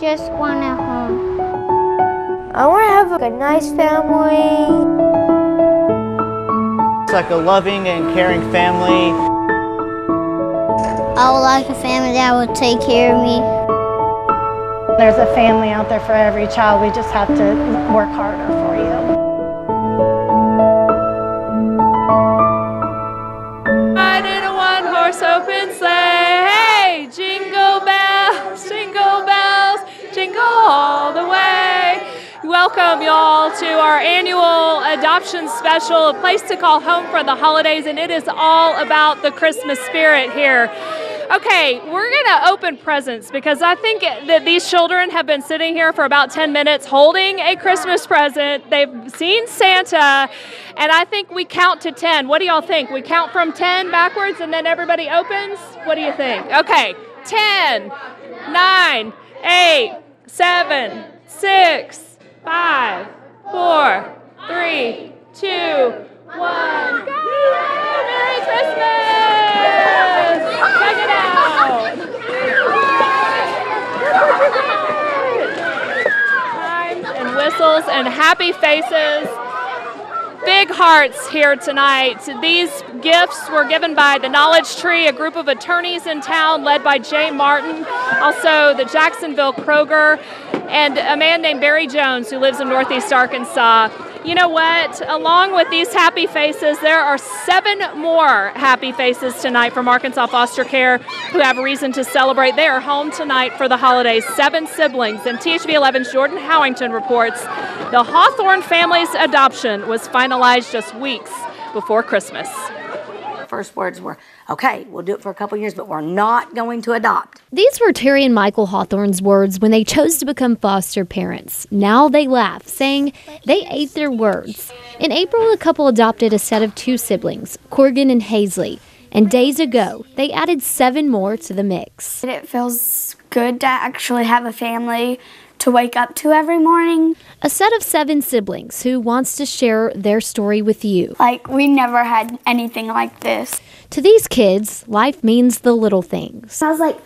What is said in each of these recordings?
Just one at home. I want to have a nice family. It's like a loving and caring family. I would like a family that would take care of me. There's a family out there for every child. We just have to work harder for you. Ride in a one-horse open sleigh. Hey, jingle bells, jingle all the way. Welcome y'all to our annual adoption special, a place to call home for the holidays, and it is all about the Christmas spirit here. Okay, we're going to open presents because I think that these children have been sitting here for about 10 minutes holding a Christmas present. They've seen Santa, and I think we count to 10. What do y'all think? We count from 10 backwards and then everybody opens? What do you think? Okay, 10, 9, 8, 7, 6, 5, 4, 3, 2, 1. Go! Merry Christmas! Check it out! Chimes and whistles and happy faces. Big hearts here tonight. These gifts were given by the Knowledge Tree, a group of attorneys in town led by Jay Martin, also the Jacksonville Kroger, and a man named Barry Jones who lives in Northeast Arkansas. You know what? Along with these happy faces, there are 7 more happy faces tonight from Arkansas Foster Care who have reason to celebrate. They are home tonight for the holidays, 7 siblings. And THV 11's Jordan Howington reports the Hawthorne family's adoption was finalized just weeks before Christmas. First words were, okay, we'll do it for a couple years, but we're not going to adopt. These were Terry and Michael Hawthorne's words when they chose to become foster parents. Now they laugh, saying they ate their words. In April, the couple adopted a set of 2 siblings, Corgan and Hazley. And days ago, they added 7 more to the mix. It feels good to actually have a family to wake up to every morning. A set of 7 siblings who wants to share their story with you. Like, we never had anything like this. To these kids, life means the little things. I was like,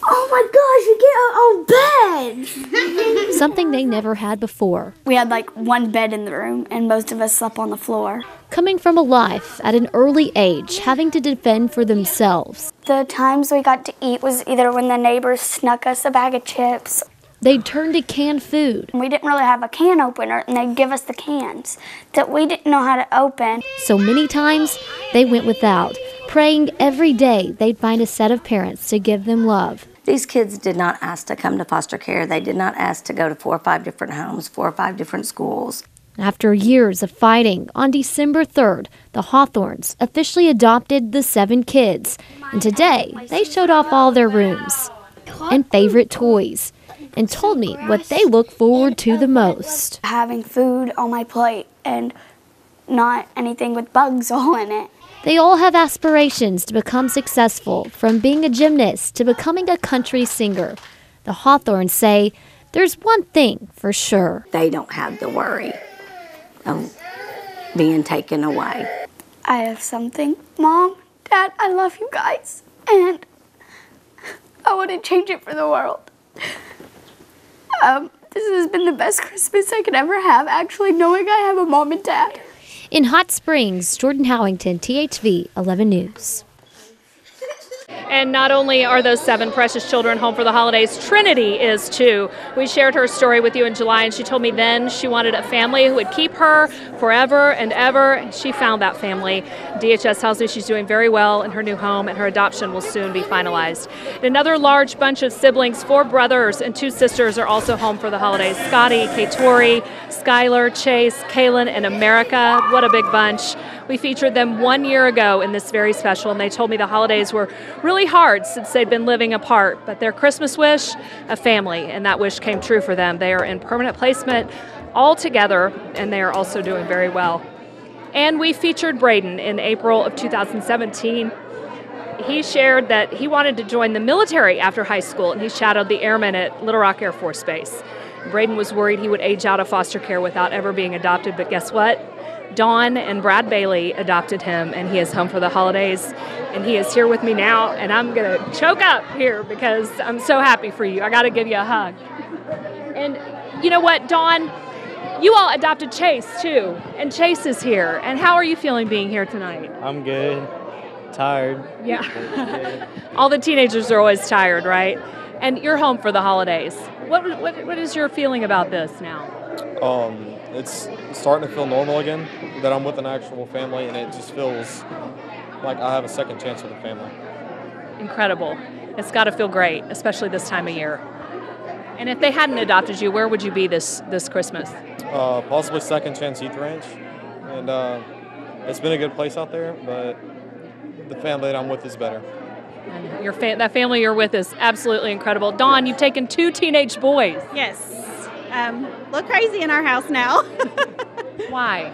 oh my gosh, you get our own bed. Something they never had before. We had like 1 bed in the room and most of us slept on the floor. Coming from a life at an early age, having to defend for themselves. The times we got to eat was either when the neighbors snuck us a bag of chips. They'd turn to canned food. We didn't really have a can opener, and they'd give us the cans that we didn't know how to open. So many times, they went without, praying every day they'd find a set of parents to give them love. These kids did not ask to come to foster care. They did not ask to go to 4 or 5 different homes, 4 or 5 different schools. After years of fighting, on December 3rd, the Hawthornes officially adopted the 7 kids. And today, they showed off all their rooms and favorite toys, and told me what they look forward to the most. Having food on my plate and not anything with bugs all in it. They all have aspirations to become successful, from being a gymnast to becoming a country singer. The Hawthornes say there's one thing for sure. They don't have the worry of being taken away. I have something. Mom, Dad, I love you guys. And I wouldn't change it for the world. This has been the best Christmas I could ever have, actually, knowing I have a mom and dad. In Hot Springs, Jordan Howington, THV 11 News. And not only are those 7 precious children home for the holidays, Trinity is too. We shared her story with you in July, and she told me then she wanted a family who would keep her forever and ever, and she found that family. DHS tells me she's doing very well in her new home, and her adoption will soon be finalized. Another large bunch of siblings, 4 brothers and 2 sisters, are also home for the holidays. Scotty, Katori, Skylar, Chase, Kaylin, and America. What a big bunch. We featured them 1 year ago in this very special, and they told me the holidays were really hard since they'd been living apart. But their Christmas wish, a family, and that wish came true for them. They are in permanent placement all together, and they are also doing very well. And we featured Braden in April of 2017. He shared that he wanted to join the military after high school, and he shadowed the airmen at Little Rock Air Force Base. Braden was worried he would age out of foster care without ever being adopted, but guess what? Dawn and Brad Bailey adopted him, and he is home for the holidays. And he is here with me now, and I'm going to choke up here because I'm so happy for you. I got to give you a hug. And you know what, Dawn? You all adopted Chase, too, and Chase is here. And how are you feeling being here tonight? I'm good. Tired. Yeah. All the teenagers are always tired, right? And you're home for the holidays. What is your feeling about this now? It's starting to feel normal again, that I'm with an actual family, and it just feels like I have a second chance with a family. Incredible. It's got to feel great, especially this time of year. And if they hadn't adopted you, where would you be this Christmas? Possibly Second Chance Youth Ranch, and it's been a good place out there, but the family that I'm with is better. And that family you're with is absolutely incredible. Dawn, you've taken 2 teenage boys. Yes. Look crazy in our house now. Why?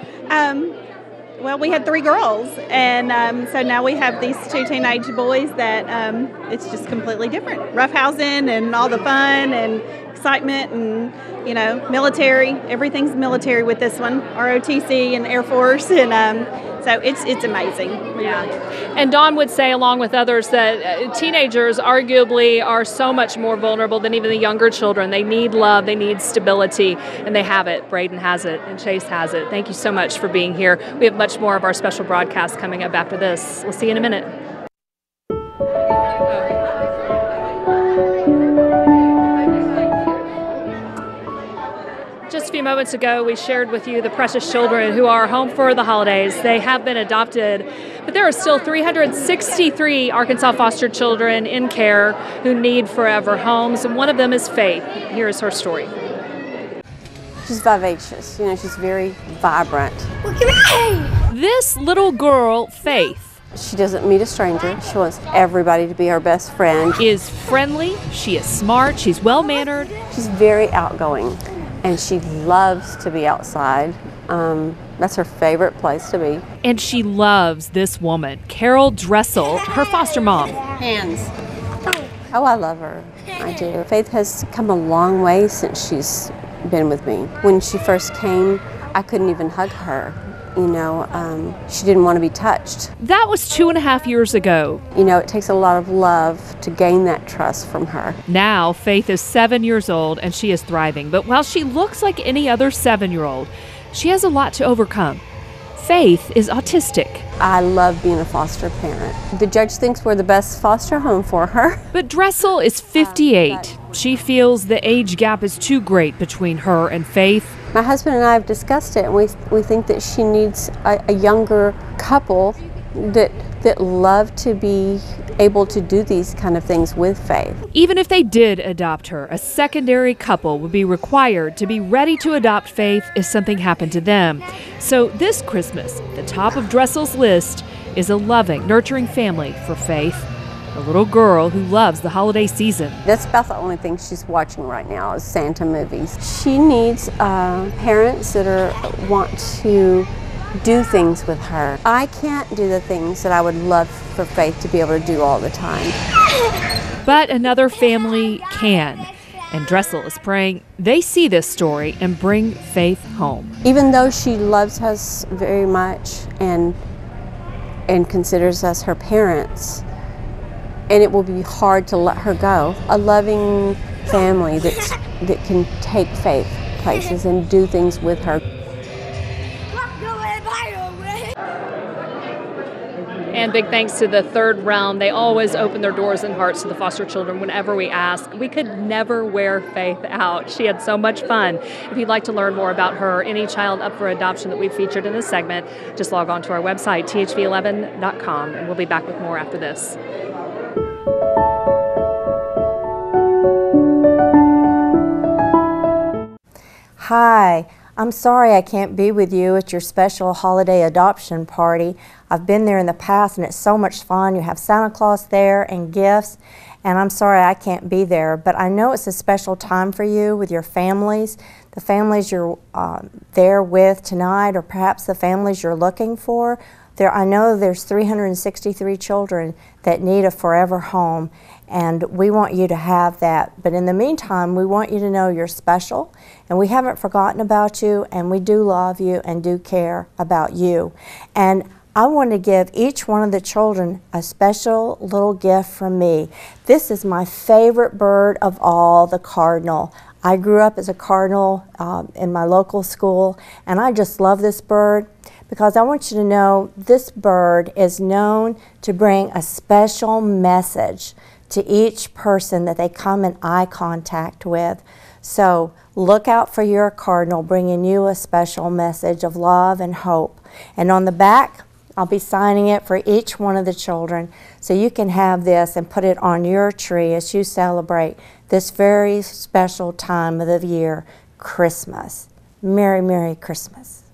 Well, we had 3 girls, and so now we have these 2 teenage boys that it's just completely different. Roughhousing and all the fun and excitement and, you know, military. Everything's military with this one, ROTC and Air Force, and so it's amazing. Yeah. And Dawn would say, along with others, that teenagers arguably are so much more vulnerable than even the younger children. They need love, they need stability, and they have it. Braden has it, and Chase has it. Thank you so much for being here. We have much more of our special broadcast coming up after this. We'll see you in a minute. Just a few moments ago, we shared with you the precious children who are home for the holidays. They have been adopted, but there are still 363 Arkansas foster children in care who need forever homes, and one of them is Faith. Here is her story. She's vivacious, you know, she's very vibrant. This little girl, Faith, She doesn't meet a stranger. She wants everybody to be her best friend. Is friendly, she is smart, she's well-mannered. She's very outgoing, and she loves to be outside. That's her favorite place to be. And she loves this woman, Carol Dressel, her foster mom. Hands. Oh, I love her. I do. Faith has come a long way since she's been with me. When she first came, I couldn't even hug her. You know, she didn't want to be touched. That was 2.5 years ago. You know, it takes a lot of love to gain that trust from her. Now, Faith is 7 years old and she is thriving. But while she looks like any other 7-year-old, she has a lot to overcome. Faith is autistic. I love being a foster parent. The judge thinks we're the best foster home for her. But Dressel is 58. She feels the age gap is too great between her and Faith. My husband and I have discussed it, and we think that she needs a younger couple that love to be able to do these kind of things with Faith. Even if they did adopt her, a secondary couple would be required to be ready to adopt Faith if something happened to them. So this Christmas, the top of Dressel's list is a loving, nurturing family for Faith, a little girl who loves the holiday season. That's about the only thing she's watching right now is Santa movies. She needs parents that want to do things with her. I can't do the things that I would love for Faith to be able to do all the time. But another family can. And Dressel is praying they see this story and bring Faith home. Even though she loves us very much and considers us her parents, and it will be hard to let her go, a loving family that can take Faith places and do things with her. And big thanks to the Third Realm. They always open their doors and hearts to the foster children whenever we ask. We could never wear Faith out. She had so much fun. If you'd like to learn more about her, any child up for adoption that we've featured in this segment, just log on to our website, thv11.com, and we'll be back with more after this. Hi. I'm sorry I can't be with you at your special holiday adoption party. I've been there in the past and it's so much fun. You have Santa Claus there and gifts, and I'm sorry I can't be there. But I know it's a special time for you with your families, the families you're there with tonight, or perhaps the families you're looking for I know there's 363 children that need a forever home, and we want you to have that. But in the meantime, we want you to know you're special, and we haven't forgotten about you, and we do love you and do care about you. And I want to give each one of the children a special little gift from me. This is my favorite bird of all, the cardinal. I grew up as a cardinal in my local school, and I just love this bird because I want you to know this bird is known to bring a special message to each person that they come in eye contact with. So look out for your cardinal bringing you a special message of love and hope. And on the back, I'll be signing it for each one of the children, so you can have this and put it on your tree as you celebrate this very special time of the year, Christmas. Merry, Merry Christmas.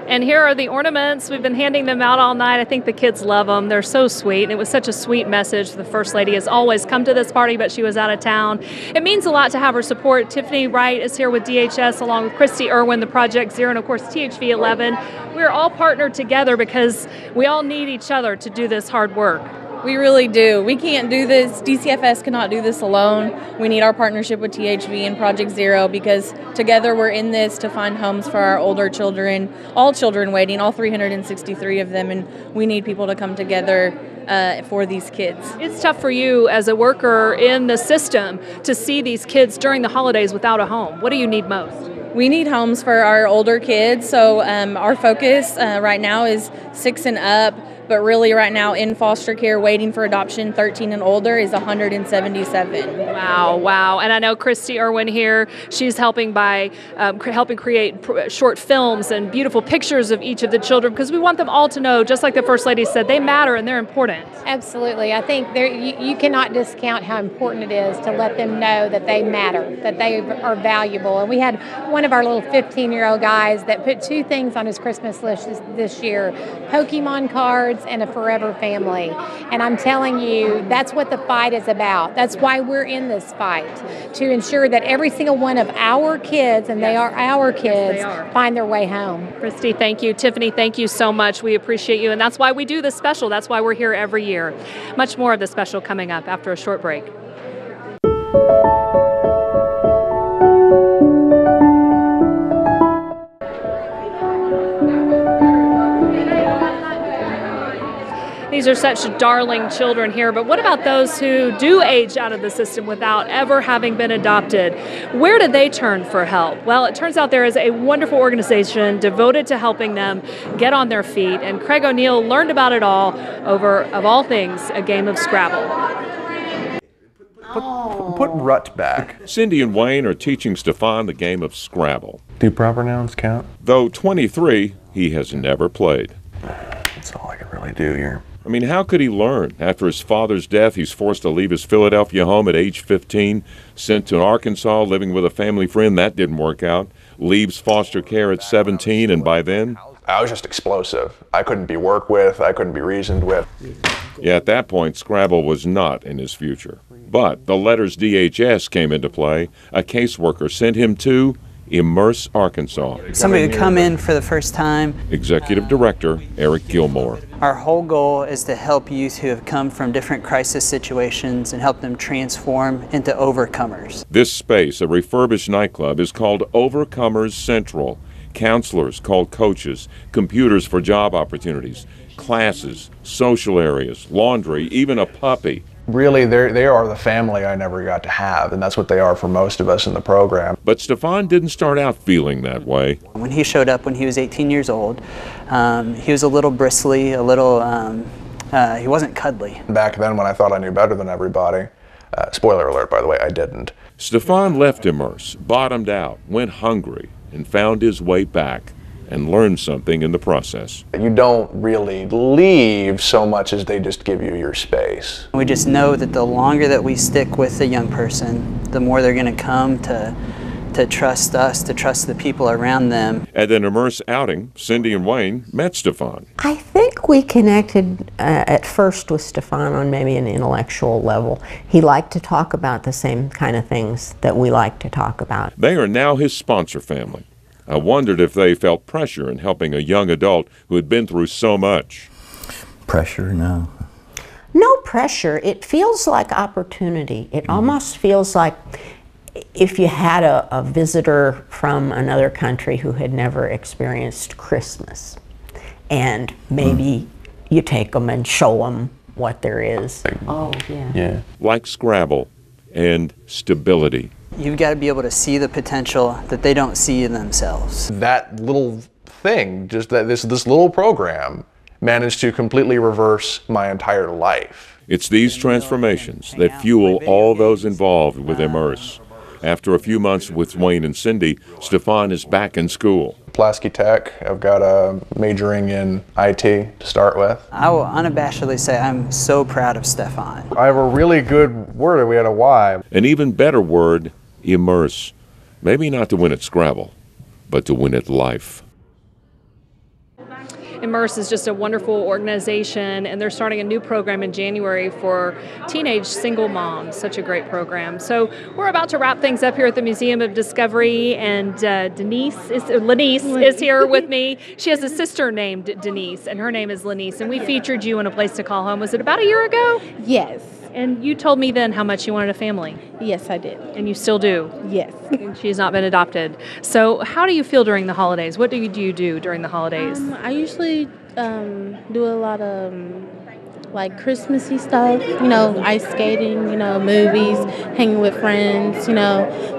And here are the ornaments. We've been handing them out all night. I think the kids love them. They're so sweet. And it was such a sweet message. The First Lady has always come to this party, but she was out of town. It means a lot to have her support. Tiffany Wright is here with DHS along with Christy Irwin, the Project Zero, and of course THV 11. We're all partnered together because we all need each other to do this hard work. We really do. We can't do this. DCFS cannot do this alone. We need our partnership with THV and Project Zero because together we're in this to find homes for our older children, all children waiting, all 363 of them, and we need people to come together for these kids. It's tough for you as a worker in the system to see these kids during the holidays without a home. What do you need most? We need homes for our older kids, so our focus right now is 6 and up. But really right now in foster care waiting for adoption 13 and older is 177. Wow. And I know Christy Irwin here, she's helping by helping create short films and beautiful pictures of each of the children because we want them all to know, just like the First Lady said, they matter and they're important. Absolutely. I think you cannot discount how important it is to let them know that they matter, that they are valuable. And we had one of our little 15-year-old guys that put 2 things on his Christmas list this year, Pokemon cards and a forever family. And I'm telling you, that's what the fight is about. That's why we're in this fight, to ensure that every single one of our kids, and they are our kids, find their way home. Christy, thank you. Tiffany, thank you so much. We appreciate you. And that's why we do this special. That's why we're here every year. Much more of the special coming up after a short break. These are such darling children here, but what about those who do age out of the system without ever having been adopted? Where do they turn for help? Well, it turns out there is a wonderful organization devoted to helping them get on their feet, and Craig O'Neill learned about it all over, of all things, a game of Scrabble. Put rut back. Cindy and Wayne are teaching Stefan the game of Scrabble. Do proper nouns count? Though 23, he has never played. That's all I can really do here. I mean, how could he learn? After his father's death, he's forced to leave his Philadelphia home at age 15, sent to Arkansas, living with a family friend. That didn't work out. Leaves foster care at 17, and by then... I was just explosive. I couldn't be worked with. I couldn't be reasoned with. Yeah, at that point, Scrabble was not in his future. But the letters DHS came into play. A caseworker sent him to Immerse Arkansas. Somebody to come in for the first time. Executive Director Eric Gilmore. Our whole goal is to help youth who have come from different crisis situations and help them transform into overcomers. This space, a refurbished nightclub, is called Overcomers Central. Counselors called coaches, computers for job opportunities, classes, social areas, laundry, even a puppy. Really, they are the family I never got to have, and that's what they are for most of us in the program. But Stefan didn't start out feeling that way. When he showed up when he was 18 years old, he was a little bristly, a little, he wasn't cuddly. Back then when I thought I knew better than everybody, spoiler alert by the way, I didn't. Stefan left Immerse, bottomed out, went hungry, and found his way back. And learn something in the process. You don't really leave so much as they just give you your space. We just know that the longer that we stick with the young person, the more they're going to come to trust us, to trust the people around them. At an Immerse outing, Cindy and Wayne met Stefan. I think we connected at first with Stefan on maybe an intellectual level. He liked to talk about the same kind of things that we like to talk about. They are now his sponsor family. I wondered if they felt pressure in helping a young adult who had been through so much. Pressure? No. No pressure. It feels like opportunity. It almost feels like if you had a visitor from another country who had never experienced Christmas, and maybe you take them and show them what there is. Oh, yeah. Like Scrabble and stability. You've got to be able to see the potential that they don't see in themselves. That little thing, just that this little program managed to completely reverse my entire life. It's these transformations that fuel all those involved with Immerse. After a few months with Wayne and Cindy, Stefan is back in school. Pulaski Tech, I've got a majoring in IT to start with. I will unabashedly say I'm so proud of Stefan. I have a really good word, we had a Y. An even better word, immerse. Maybe not to win at Scrabble, but to win at life. Immerse is just a wonderful organization, and they're starting a new program in January for teenage single moms. Such a great program. So we're about to wrap things up here at the Museum of Discovery, and Lenice is here with me. She has a sister named Denise, and her name is Lenice, and we featured you in A Place to Call Home. Was it about a year ago? Yes. And you told me then how much you wanted a family. Yes, I did. And you still do? Yes. And she's not been adopted. So how do you feel during the holidays? What do you do during the holidays? I usually do a lot of like Christmassy stuff, ice skating, movies, hanging with friends,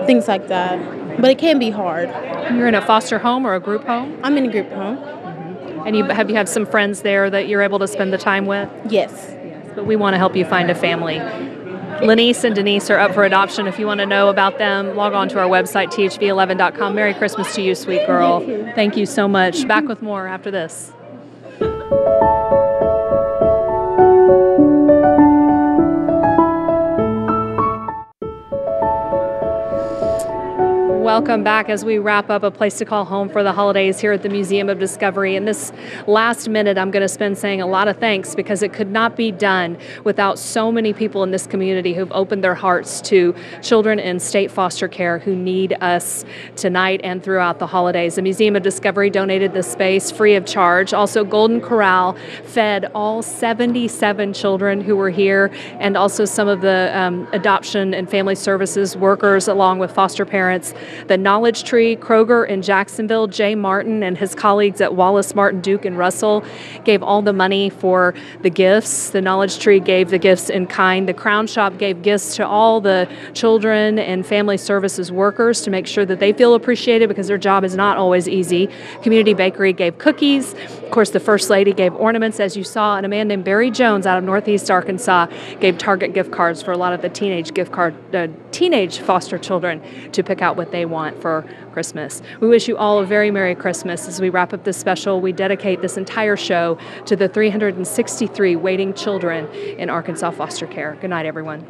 things like that. But it can be hard. You're in a foster home or a group home? I'm in a group home. And have you had some friends there that you're able to spend the time with? Yes. But we want to help you find a family. Lenice and Denise are up for adoption. If you want to know about them, log on to our website, thv11.com. Merry Christmas to you, sweet girl. Thank you so much. Back with more after this. Welcome back as we wrap up A Place to Call Home for the holidays here at the Museum of Discovery. In this last minute, I'm going to spend saying a lot of thanks because it could not be done without so many people in this community who've opened their hearts to children in state foster care who need us tonight and throughout the holidays. The Museum of Discovery donated this space free of charge. Also, Golden Corral fed all 77 children who were here, and also some of the adoption and family services workers along with foster parents. The Knowledge Tree, Kroger in Jacksonville, Jay Martin and his colleagues at Wallace, Martin, Duke, and Russell gave all the money for the gifts. The Knowledge Tree gave the gifts in kind. The Crown Shop gave gifts to all the children and family services workers to make sure that they feel appreciated because their job is not always easy. Community Bakery gave cookies. Of course, the First Lady gave ornaments, as you saw, and a man named Barry Jones out of Northeast Arkansas gave Target gift cards for a lot of the teenage foster children to pick out what they want for Christmas. We wish you all a very Merry Christmas. As we wrap up this special, we dedicate this entire show to the 363 waiting children in Arkansas foster care. Good night, everyone.